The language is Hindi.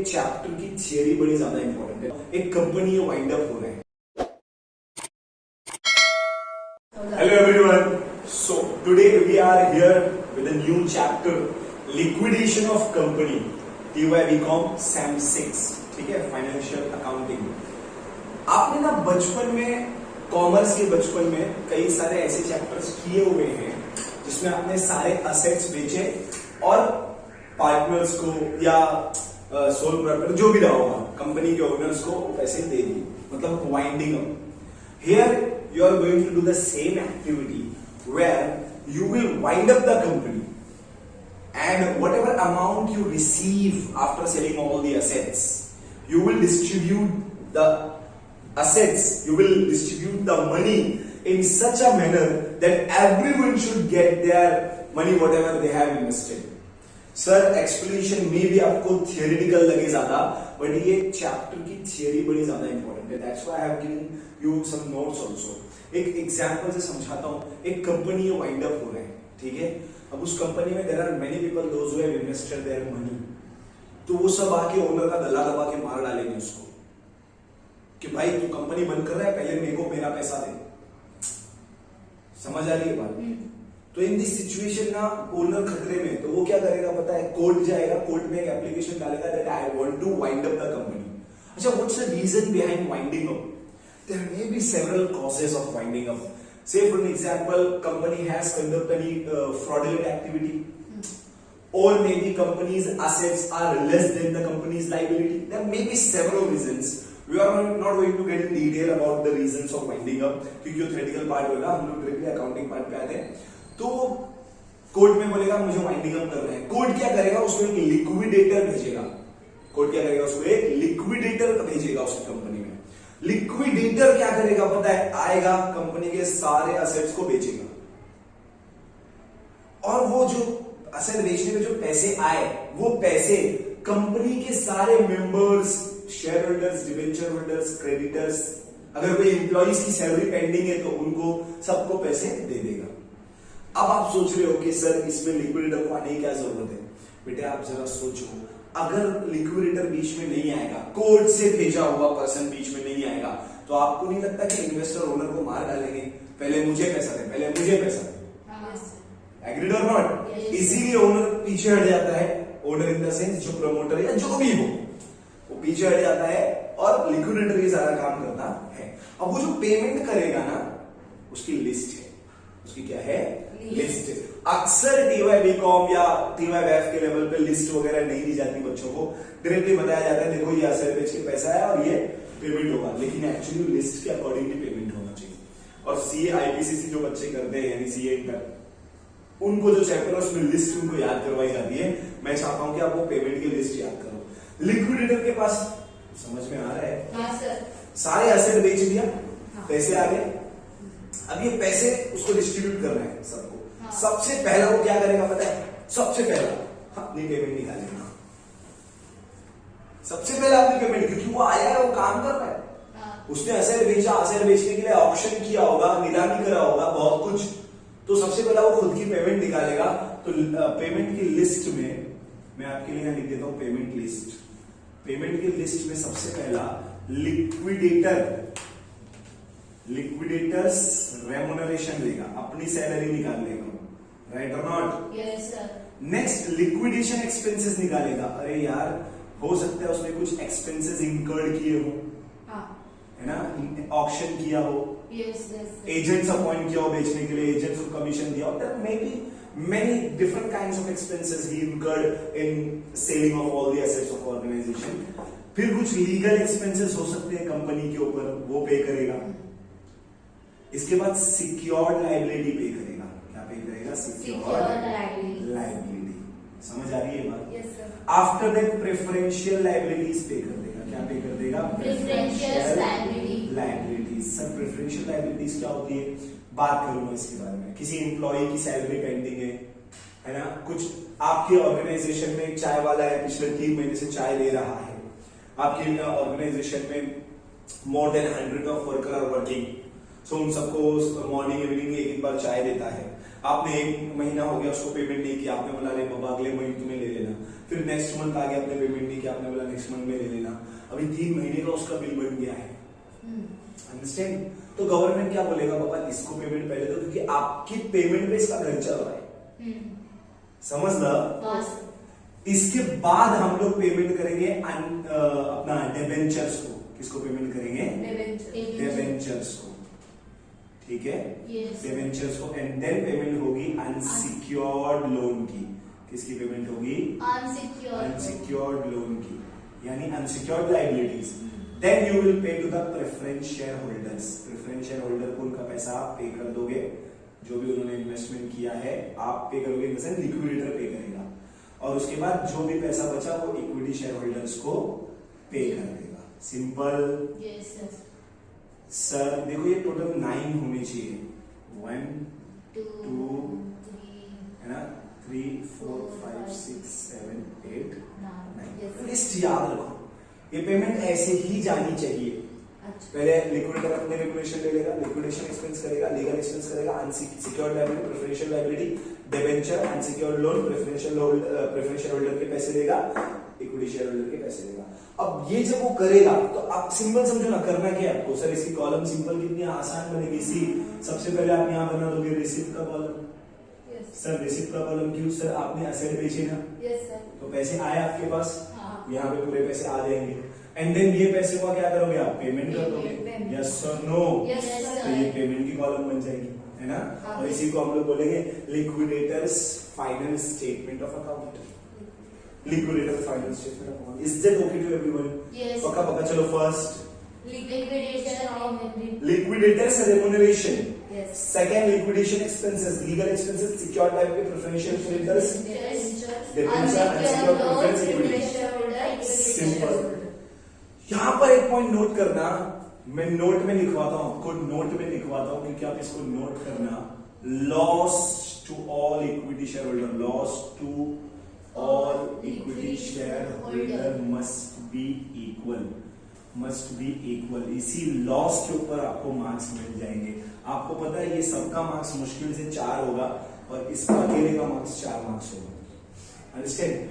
एक चैप्टर की थियरी बड़ी ज्यादा इंपॉर्टेंट है। एक कंपनी वाइंड अप हो रहे हैं। Hello everyone, so today we are here with a new chapter, liquidation of company, TY/BCom SAM 6, ठीक है, फाइनेंशियल अकाउंटिंग। आपने ना बचपन में, कॉमर्स के बचपन में कई सारे ऐसे चैप्टर्स किए हुए हैं जिसमें आपने सारे असेट्स बेचे और पार्टनर्स को या सोल प्रोप्राइटर जो भी रहा होगा, कंपनी के ओनर्स को पैसे दे दिए, मतलब winding up. Here you are going to do the same activity where you will wind up the company, and whatever amount you receive after selling all the assets, you will distribute the assets, you will distribute the money in such a manner that everyone should get their money whatever they have invested. Sir explanation में भी आपको थियोरेटिकल लगे ज्यादा, बट ये चैप्टर की थियरी बड़ी ज्यादा इंपॉर्टेंट है। That's why I have given you some notes also. एक एग्जांपल से समझाता हूं। एक कंपनी वाइंड अप हो रहे हैं, ठीक है। अब उस कंपनी में there are many people those who have invested their money, तो वो सब आके ओनर का गला दबा के मार डालेंगे उसको कि भाई तू कंपनी बंद कर रहा है, पहले मेरे को मेरा पैसा दे। समझ आ रही है बात? तो इन दिस सिचुएशन ना ओनर खतरे में, तो वो क्या करेगा पता है? कोर्ट जाएगा, कोर्ट में एक एप्लीकेशन डालेगा that I want to wind up the company. अच्छा, what's the reason behind winding up? There may be several causes of winding up. Say for an example, company has conducted any fraudulent activity, or maybe company's assets are less than the company's liability. There may be several reasons. We are not going to get in detail about the reasons of winding up, क्योंकि वो theoretical part होगा, हम लोग डायरेक्टली अकाउंटिंग पार्ट पे आते हैं। तो कोर्ट में बोलेगा मुझे वाइंडिंग अप करना है, कोर्ट क्या करेगा? उसको एक लिक्विडेटर भेजेगा। कोर्ट क्या करेगा? उसको एक लिक्विडेटर भेजेगा उसकी कंपनी में। लिक्विडेटर क्या करेगा पता है? आएगा, कंपनी के सारे असेट्स को बेचेगा, और वो जो असेट बेचने में जो पैसे आए, वो पैसे कंपनी के सारे members, share holders, debenture holders, creditors, अगर कोई एम्प्लॉइज की सैलरी पेंडिंग है तो उनको सबको पैसे दे देगा। अब आप सोच रहे हो कि सर इसमें लिक्विडेटर को आने की क्या जरूरत है? बेटे आप जरा सोचो, अगर लिक्विडेटर बीच में नहीं आएगा, कोर्ट से भेजा हुआ पर्सन बीच में नहीं आएगा, तो आपको नहीं लगता कि इन्वेस्टर ओनर को मार डालेंगे? पहले मुझे पैसा दे, पहले मुझे पैसा दे। एग्रीड और नॉट? इसीलिए ओनर पीछे हट जाता है। ओनर इन द सेंस जो प्रमोटर या जो भी हो, वो पीछे हट जाता है और लिक्विडेटर ये सारा काम करता है। अब वो जो पेमेंट करेगा ना, उसकी लिस्ट है। उसकी क्या है? लिस्ट। अक्सर TY/BCom या TY/BF के लेवल पे लिस्ट वगैरह नहीं दी जाती बच्चों को, डायरेक्टली बताया जाता है देखो ये असेट बेच के पैसा है और ये पेमेंट होगा, लेकिन एक्चुअली लिस्ट के अकॉर्डिंगली पेमेंट होना चाहिए। और CA IPCC जो बच्चे करते हैं, यानी CA इंटर, उनको जो चैप्टर है उसमें लिस्ट उनको याद करवाई जाती है। मैं चाहता हूं कि आप वो पेमेंट की लिस्ट याद करो। लिक्विडेटर के पास, समझ में आ रहा है? हाँ सर। सारे असेट बेच दिया, पैसे आ गए, अब ये पैसे उसको डिस्ट्रीब्यूट करना है सबको। हाँ। सबसे पहला वो क्या करेगा पता है? सबसे पहला अपनी पेमेंट निकालेगा। सबसे पहला अपनी पेमेंट, क्योंकि वो आया है, वो काम कर रहा है। हाँ। उसने असेट बेचा, असेट बेचने के लिए ऑप्शन किया होगा, नीलामी करा होगा, बहुत कुछ, तो सबसे पहला वो खुद की पेमेंट निकालेगा। तो पेमेंट की लिस्ट में मैं आपके लिए लिख देता हूं पेमेंट लिस्ट। पेमेंट की लिस्ट में सबसे पहला लिक्विडेटर्स रेम्युनरेशन देगा, अपनी सैलरी निकाल लेगा, राइट और not? Yes sir. Next liquidation expenses निकालेगा। अरे यार, हो सकता है उसने कुछ एक्सपेंसेस इंकर्ड किए हो, है ना, ऑक्शन किया हो, एजेंट्स अपॉइंट किया हो बेचने के लिए, एजेंट्स को कमीशन दिया हो, there may be many different kinds of expenses he incurred in selling of all the assets of organization. फिर कुछ लीगल एक्सपेंसेस हो सकते हैं कंपनी के ऊपर, वो पे करेगा। इसके बाद सिक्योर्ड लायबिलिटी पे करेगा। क्या पे करेगा? Secured liability. समझ आ रही है बात? Yes sir. After that preferential liabilities पे कर देगा। क्या पे कर देगा? Preferential liabilities. Sir preferential liabilities क्या होती है? बात करूंगा इसके बारे में। किसी एम्प्लॉय की सैलरी पेंडिंग है ना, कुछ आपके ऑर्गेनाइजेशन में एक चाय वाला है, पिछले 3 महीने से चाय ले रहा है, आपके ऑर्गेनाइजेशन में more than 100 of worker are working, so उन सबको मॉर्निंग इवनिंग एक बार चाय देता है। आपने 1 महीना हो गया उसको पेमेंट नहीं किया, आपने बोला अरे बाबा अगले महीने तुम्हें ले लेना, फिर नेक्स्ट मंथ आ गया आपने पेमेंट नहीं किया, आपने बोला नेक्स्ट मंथ में ले लेना, अभी 3 महीने का उसका बिल बन गया है। अंडरस्टैंड? तो गवर्नमेंट क्या बोलेगा, बाबा इसको पेमेंट पहले दो क्योंकि आपकी पेमेंट पे इसका घर चल रहा है। समझ लो। इसके बाद हम लोग पेमेंट करेंगे अपना डिबेंचर्स को। किसको पेमेंट करेंगे? डिबेंचर्स को। ठीक है, डिबेंचर्स को। एंड देन पेमेंट होगी अनसिक्योर्ड लोन की। किसकी पेमेंट होगी? अनसिक्योर्ड लोन की, यानी unsecured liabilities. Then you will pay to the preference share holders. Preference share holder को उनका पैसा आप पे कर दोगे, जो भी उन्होंने इन्वेस्टमेंट किया है आप पे करोगे, लिक्विडेटर पे करेगा, और उसके बाद जो भी पैसा बचा वो इक्विटी शेयर होल्डर्स को पे कर देगा। सिंपल। सर देखो ये टोटल 9 होने चाहिए। 1 2 है ना, 3 4 5 6 7 8 9। लिस्ट याद रखो, ये पेमेंट ऐसे ही जानी चाहिए। पहले लिक्विडेटर अपने रेगुलेशन ले लेगा, लिक्विडेशन एक्सपेंस करेगा, लीगल एक्सपेंस करेगा, unsecured liability, preferential liability, debenture, unsecured loan, preferential holder के पैसे देगा, इक्विटी शेयर होल्डर के पैसे देगा। अब ये जब वो करेगा तो आप सिंपल समझो ना, करना क्या है आपको। सर इसकी कॉलम सिंपल कितनी आसान बनेगी? सी सबसे पहले आप यहाँ बना दोगे रिसिप्ट का कॉलम। सर रिसिप्ट का कॉलम क्यों? सर आपने असेट बेचे ना, तो पैसे आए आपके पास, यहाँ पे पूरे पैसे आ जाएंगे। एंड देन ये पैसे को क्या करोगे आप? पेमेंट कर दोगे। यस और नो? तो ये पेमेंट की कॉलम बन जाएगी, है ना। और इसी को हम लोग बोलेंगे liquidators final statement of account. Liquidator final statement of account. Is that okay to everyone? पक्का पक्का। चलो first liquidators remuneration, second liquidation expenses, legal expenses, secured liability, preferential creditors, debenture, unsecured preference, equity। Simple. यहां पर एक पॉइंट नोट करना, मैं नोट में लिखवाता हूं आपको, नोट में लिखवाता हूं क्योंकि आप इसको नोट करना। Loss to all equity share holder, loss to all equity share holder must be equal, must be equal. इसी लॉस के ऊपर आपको मार्क्स मिल जाएंगे। आपको पता है ये सबका मार्क्स मुश्किल से 4 होगा और इसका अकेले का मार्क्स 4 मार्क्स होगा। अंडरस्टैंड?